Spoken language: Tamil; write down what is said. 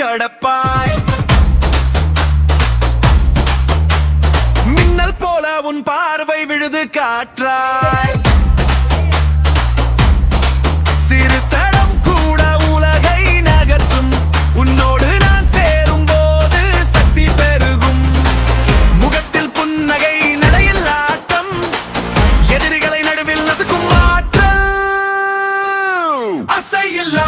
கடப்பாய். மின்னல் போல உன் பார்வை விழுது காற்றாய். சிறு தடம் கூட உலகை நகர்த்தும். உன்னோடு நான் சேரும் போது சக்தி பெருகும். முகத்தில் புன்னகை, நடையில் ஆட்டம், எதிரிகளை நடுவில் நசுக்கும் ஆற்றல். அசையில்லா